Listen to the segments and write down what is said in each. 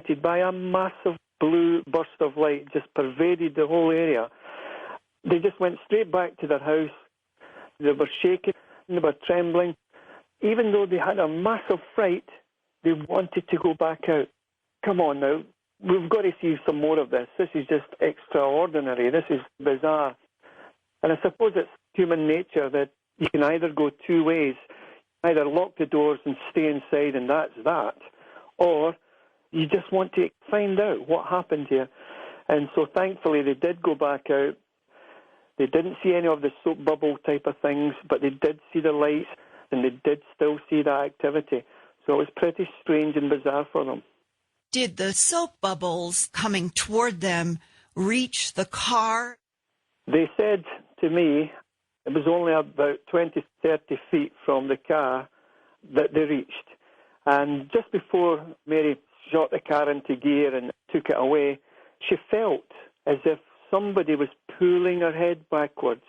illuminated by a massive blue burst of light, just pervaded the whole area. They just went straight back to their house. They were shaking, they were trembling. Even though they had a massive fright, they wanted to go back out. Come on now, we've got to see some more of this. This is just extraordinary. This is bizarre. And I suppose it's human nature that you can either go two ways, either lock the doors and stay inside and that's that, or you just want to find out what happened here. And so thankfully they did go back out. They didn't see any of the soap bubble type of things, but they did see the lights and they did still see that activity. So it was pretty strange and bizarre for them. Did the soap bubbles coming toward them reach the car? They said to me it was only about 20, 30 feet from the car that they reached. And just before Mary shot the car into gear and took it away, she felt as if somebody was pulling her head backwards.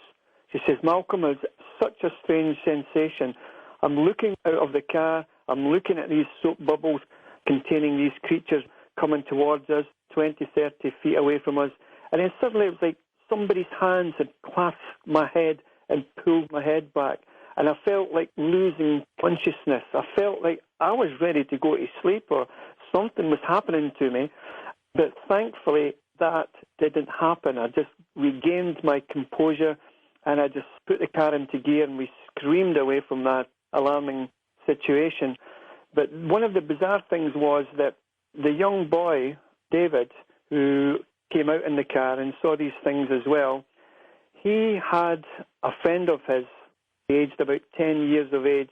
She says, Malcolm, it was such a strange sensation. I'm looking out of the car, I'm looking at these soap bubbles containing these creatures coming towards us, 20, 30 feet away from us. And then suddenly it was like somebody's hands had clasped my head and pulled my head back. And I felt like losing consciousness. I felt like I was ready to go to sleep or something was happening to me. But thankfully, that didn't happen. I just regained my composure and I just put the car into gear and we screamed away from that alarming situation. But one of the bizarre things was that the young boy, David, who came out in the car and saw these things as well, he had a friend of his, aged about 10 years of age,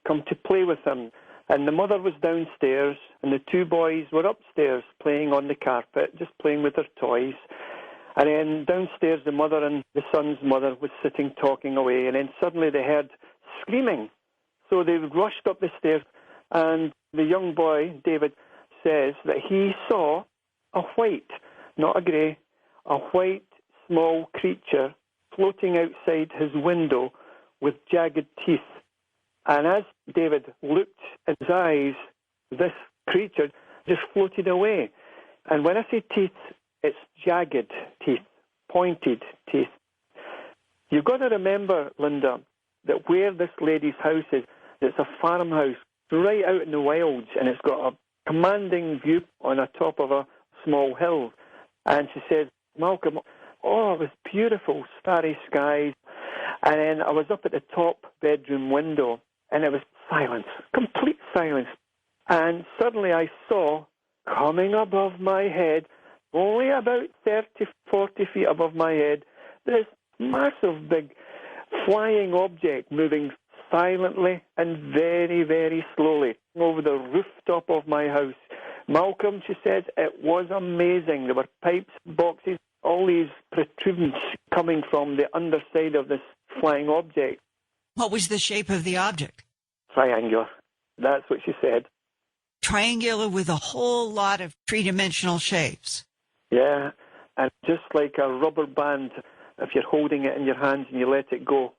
come to play with him. And the mother was downstairs, and the two boys were upstairs playing on the carpet, just playing with their toys. And then downstairs, the mother and the son's mother was sitting talking away, and then suddenly they heard screaming. So they rushed up the stairs, and the young boy, David, says that he saw a white, not a grey, a white small creature floating outside his window with jagged teeth. And as David looked in his eyes, this creature just floated away. And when I say teeth, it's jagged teeth, pointed teeth. You've got to remember, Linda, that where this lady's house is, it's a farmhouse right out in the wilds, and it's got a commanding view on the top of a small hill. And she says, Malcolm, oh, it was beautiful, starry skies. And then I was up at the top bedroom window, and it was silence, complete silence. And suddenly I saw, coming above my head, only about 30, 40 feet above my head, this massive big flying object moving silently and very, very slowly over the rooftop of my house. Malcolm, she said, it was amazing. There were pipes, boxes, all these protrusions coming from the underside of this flying object. What was the shape of the object? Triangular. That's what she said. Triangular with a whole lot of three-dimensional shapes. Yeah, and just like a rubber band, if you're holding it in your hands and you let it go,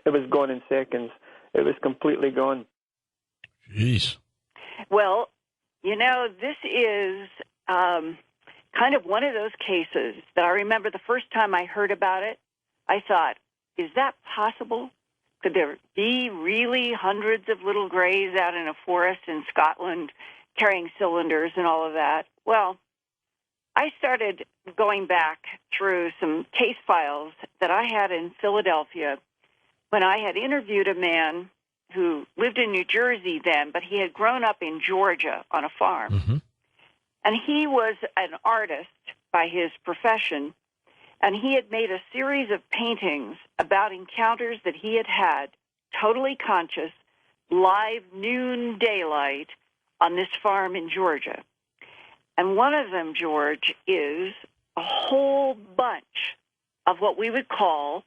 it was gone in seconds. It was completely gone. Jeez. Well, you know, this is kind of one of those cases that I remember the first time I heard about it, I thought, is that possible? Could there be really hundreds of little greys out in a forest in Scotland carrying cylinders and all of that? Well, I started going back through some case files that I had in Philadelphia when I had interviewed a man who lived in New Jersey then, but he had grown up in Georgia on a farm. Mm-hmm. And he was an artist by his profession, and he had made a series of paintings about encounters that he had had, totally conscious, live noon daylight on this farm in Georgia. And one of them, George, is a whole bunch of what we would call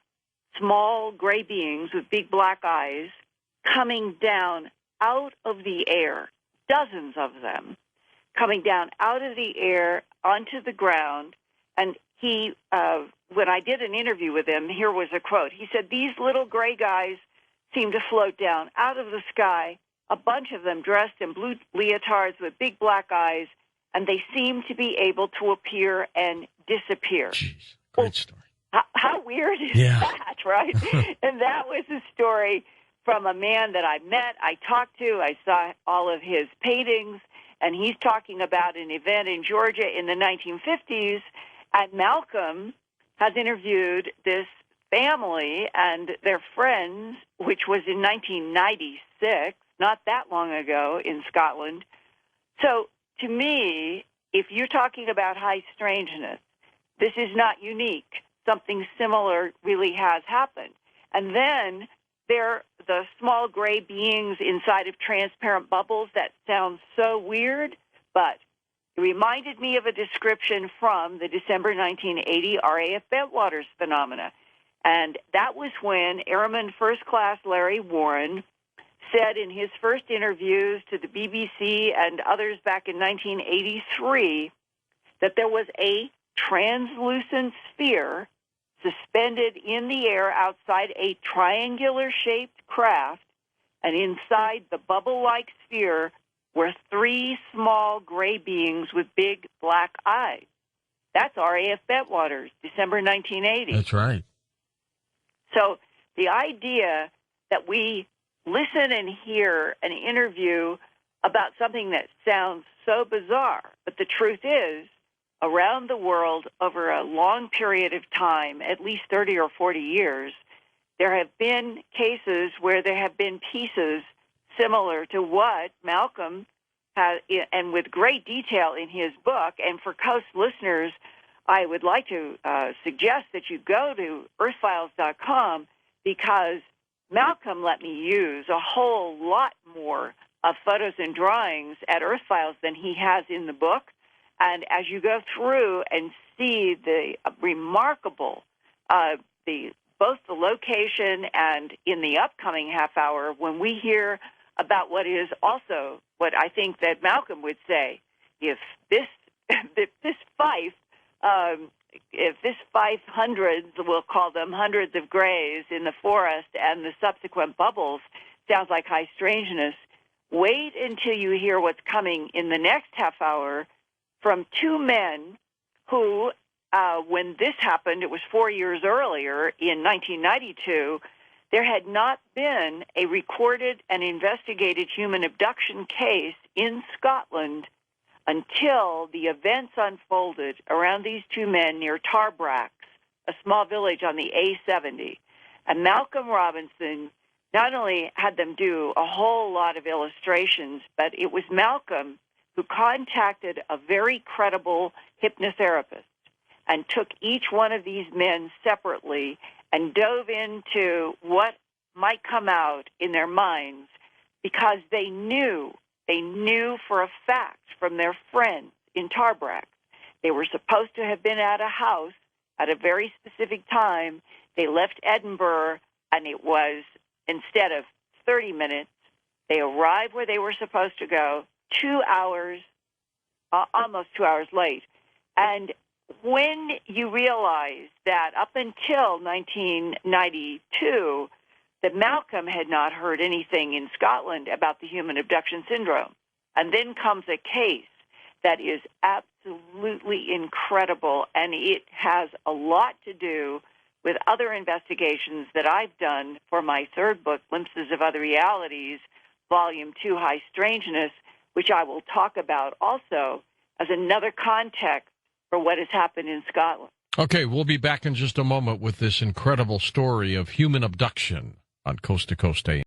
small gray beings with big black eyes coming down out of the air, dozens of them coming down out of the air onto the ground. And he, when I did an interview with him, here was a quote. He said, "These little gray guys seem to float down out of the sky a bunch of them dressed in blue leotards with big black eyes, and they seem to be able to appear and disappear. Jeez, great story. How weird is that, right? And that was a story from a man that I met, I talked to, I saw all of his paintings, and he's talking about an event in Georgia in the 1950s, and Malcolm has interviewed this family and their friends, which was in 1996, not that long ago in Scotland. So to me, if you're talking about high strangeness, this is not unique. Something similar really has happened. And then there are the small gray beings inside of transparent bubbles. That sounds so weird, but it reminded me of a description from the December 1980 RAF Bentwaters phenomena. And that was when Airman First Class Larry Warren said in his first interviews to the BBC and others back in 1983 that there was a translucent sphere suspended in the air outside a triangular-shaped craft, and inside the bubble-like sphere were 3 small gray beings with big black eyes. That's RAF Bentwaters, December 1980. That's right. So the idea that we listen and hear an interview about something that sounds so bizarre, but the truth is, around the world over a long period of time, at least 30 or 40 years, there have been cases where there have been pieces similar to what Malcolm has, and with great detail in his book. And for Coast listeners, I would like to suggest that you go to earthfiles.com, because Malcolm let me use a whole lot more of photos and drawings at Earthfiles than he has in the book. And as you go through and see the remarkable, both the location and in the upcoming half hour, when we hear about what is also what I think that Malcolm would say, if this fife, if this 500, we'll call them hundreds of grays in the forest and the subsequent bubbles sounds like high strangeness, wait until you hear what's coming in the next half hour from 2 men who, when this happened, it was 4 years earlier, in 1992, there had not been a recorded and investigated human abduction case in Scotland until the events unfolded around these 2 men near Tarbrax, a small village on the A70. And Malcolm Robinson not only had them do a whole lot of illustrations, but it was Malcolm who contacted a very credible hypnotherapist and took each one of these men separately and dove into what might come out in their minds, because they knew for a fact from their friends in Tarbrax. They were supposed to have been at a house at a very specific time. They left Edinburgh, and it was, instead of 30 minutes, they arrived where they were supposed to go 2 hours, almost 2 hours late. And when you realize that up until 1992, that Malcolm had not heard anything in Scotland about the human abduction syndrome, and then comes a case that is absolutely incredible, and it has a lot to do with other investigations that I've done for my third book, Glimpses of Other Realities, Volume 2, High Strangeness, which I will talk about also as another context for what has happened in Scotland. Okay, we'll be back in just a moment with this incredible story of human abduction on Coast to Coast AM.